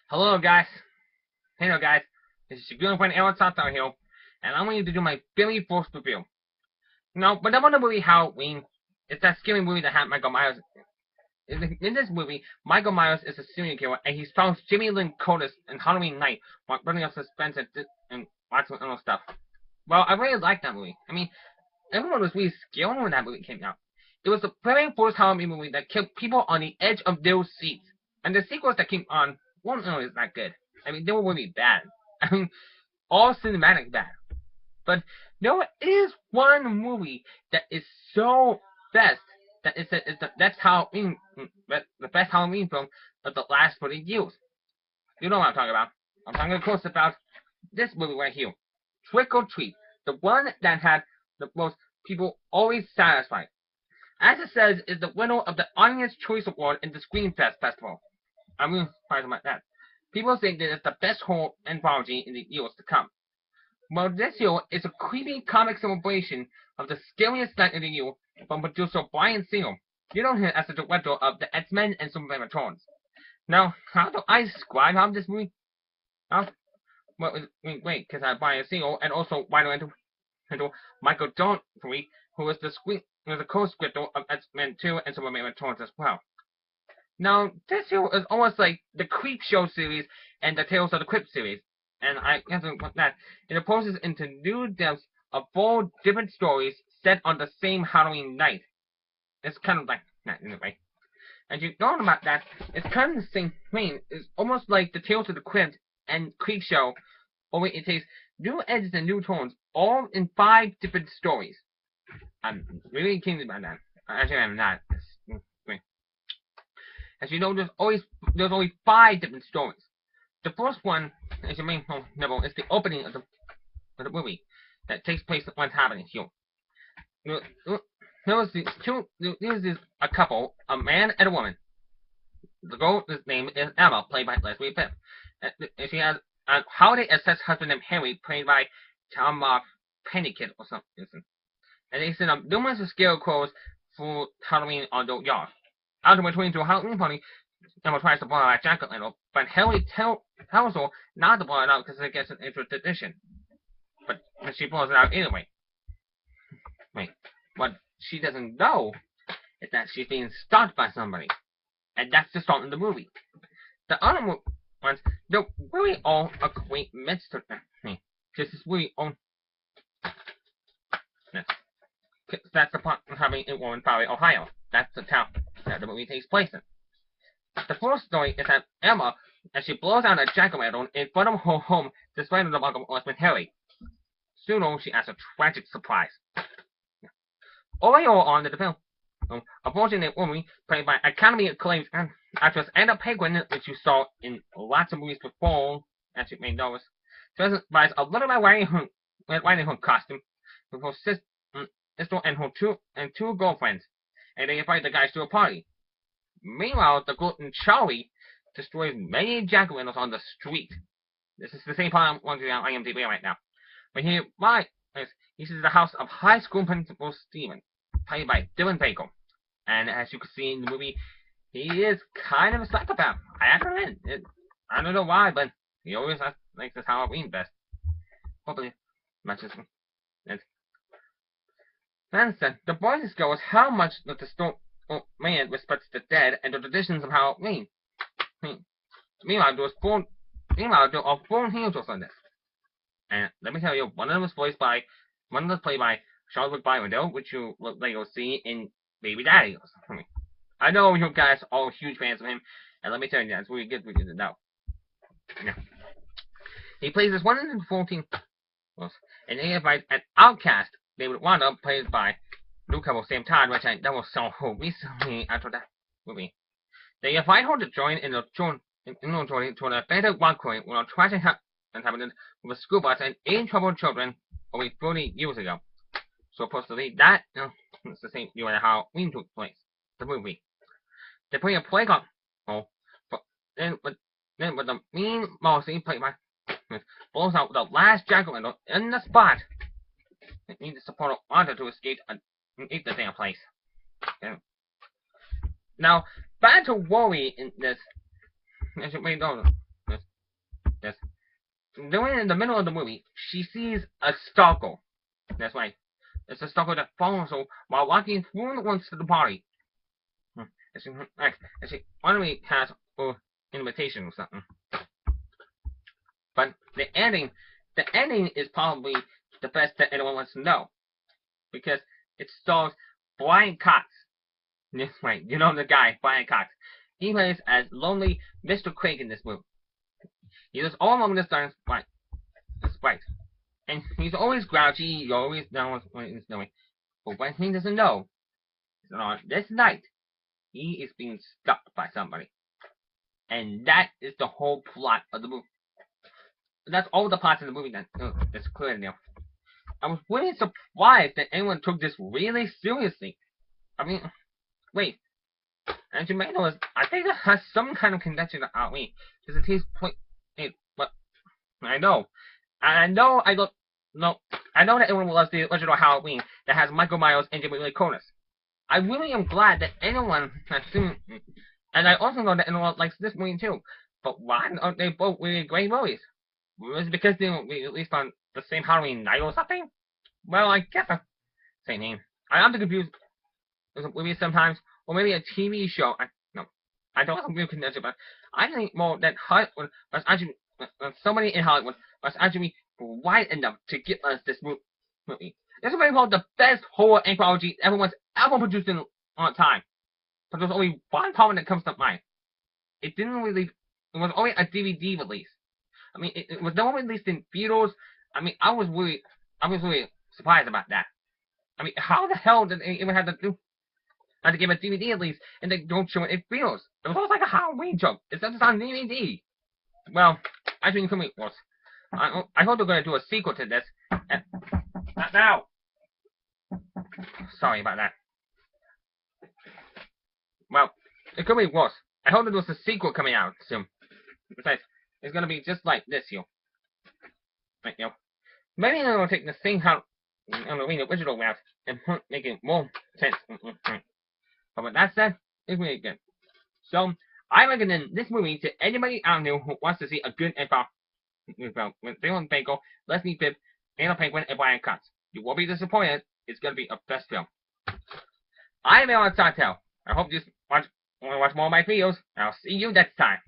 Hello, guys. Hello, guys. This is your good friend Aaron Sawtelle here, and I want you to do my very first review. But I want the movie Halloween. It's that scary movie that had Michael Myers. In this movie, Michael Myers is a serial killer, and he follows Jimmy Lynn Curtis in Halloween night while building up suspense and lots of other stuff. Well, I really liked that movie. I mean, everyone was really scared when that movie came out. It was the very first Halloween movie that kept people on the edge of their seats, and the sequels that came on weren't really that good. I mean, they were really bad. I mean, all cinematic bad. But there is one movie that is so best that it's the best Halloween, the best Halloween film of the last 40 years. You know what I'm talking about. I'm talking, of course, about this movie right here, Trick or Treat, the one that had the most people always satisfied. As it says, is the winner of the Audience Choice Award in the Screen Fest Festival. I'm really surprised about that. People say that it's the best horror anthology in the years to come. Well, this year is a creepy comic celebration of the scariest night of the year from producer Brian Singer, you know him as the director of the X-Men and Superman Returns. Now, how do I describe how this movie? Well, wait, because I have Brian Singer and also writer into Michael Donfrey, who is the co-scripter of X-Men 2 and Superman Returns as well. Now, this year is almost like the Creep Show series and the Tales of the Crypt series, and I have to put that it approaches into new depths of 4 different stories set on the same Halloween night. It's kind of like that in a way. And you know about that, it's kind of the same thing. It's almost like the Tales of the Crypt and Creep Show, only it takes new edges and new tones, all in 5 different stories. I'm really keen about that. Actually, I'm not. As you know, there's only 5 different stories. The first one, as your main level, is the opening of the movie that takes place at what's happening here. There is a couple, a man and a woman. The girl's name is Emma, played by Leslie Bibb. And she has a holiday-obsessed husband named Henry, played by Tom Pennykin or something. And they set up numerous scarecrows for Halloween on their yard. After returning to a Halloween party, Emma tries to blow out jack-o'-lantern, but Henry tells her not to blow it out because it gets into tradition. But she blows it out anyway. Wait, what she doesn't know is that she's being stalked by somebody. And that's the start of the movie. The other ones, they're really all a great mix to me. This is really all... That's the part of having in Warren Valley, Ohio. That's the town that the movie takes place in. The first story is that Emma, as she blows out a jack-o'-lantern in front of her home, despite the log of husband Harry. Soon she has a tragic surprise. Earlier on in the film, a fortunate woman played by Academy acclaimed actress Anna Paquin, which you saw in lots of movies before, as you may notice, survives a little bit wearing her costume with her sister and her two girlfriends, and they invite the guys to a party. Meanwhile, the glutton Charlie destroys many jack-o'-lanterns on the street. This is the same part I'm watching on IMDb right now. When he sees the house of high school principal Steven, played by Dylan Baker. And as you can see in the movie, he is kind of a psychopath. I have to admit, I don't know why, but he always likes his Halloween best. Hopefully, matches it. Then said, the boys discovers how much that the man respects the dead and the traditions of Halloween. Meanwhile, there are 4 angels on this. And let me tell you, one of them was played by Charlotte Byron, which you will later see in Baby Daddy or something. I know you guys are all huge fans of him, and let me tell you, that's really good for you to know. Yeah. He plays this 114, and they invite an outcast, David Wanda, played by newcomer Sam Todd, which I never saw her recently after that movie. They invite her to join in the journey to an abandoned walkway where a tragic happened with a school bus and 8 troubled children only 30 years ago. So supposedly that it's the same year that Halloween took place. The movie. They play a playground. But then with the mean Marcy played by blows out the last jack-o'-lantern in the spot. They need the support of Wanda to escape and eat the damn place. Yeah. Now, back to Worry in this, as you may know, this During in the middle of the movie, she sees a stalker. That's right. It's a stalker that follows her while walking through the woods to the party. And she finally has an invitation or something. But the ending is probably the best that anyone wants to know. Because it stars Brian Cox. That's right, you know the guy, Brian Cox. He plays as lonely Mr. Craig in this movie. He does all along this time, right. And he's always grouchy, he always knows what he's doing. But what he doesn't know is that on this night, he is being stalked by somebody. And that is the whole plot of the movie. That's all the plots of the movie that that's clear now. I was really surprised that anyone took this really seriously. I mean, wait. As you may know, I think it has some kind of connection to Halloween. Because it takes point. But I know. And I know I don't know. I know that everyone loves the original Halloween that has Michael Myers and Jamie Lee Curtis. I really am glad that anyone has seen it. And I also know that anyone likes this movie too. But why aren't they both really great movies? Was it because they were released on the same Halloween night or something? Well, I guess the same name. I am confused with movies sometimes, or maybe a TV show. I don't have a real connection, but I think more that Hollywood was actually, somebody in Hollywood was actually right enough to give us this movie. This is called the best horror anthology everyone's ever produced in on time. But there's only one problem that comes to mind. It didn't release. It was only a DVD release. I mean, it was never released in theaters. I mean, I was really surprised about that. I mean, how the hell did they even have to give a DVD release and they don't show it in theaters? It was almost like a Halloween joke. It's just on DVD. Well, I think it was. I hope they're going to do a sequel to this. Not now. Sorry about that. Well, it could be worse. I hope there's a sequel coming out soon. Besides, it's going to be just like this, Right, maybe they're going to take the same Halloween original route and make it more sense. But with that said, it's really good. So, I recommend this movie to anybody out there who wants to see a good with Dylan Bagel, Leslie Bibb, Anna Penguin, and Brian Cox. You won't be disappointed. It's going to be a best film. I am Sawtelle. I hope you want to watch more of my videos. I'll see you next time.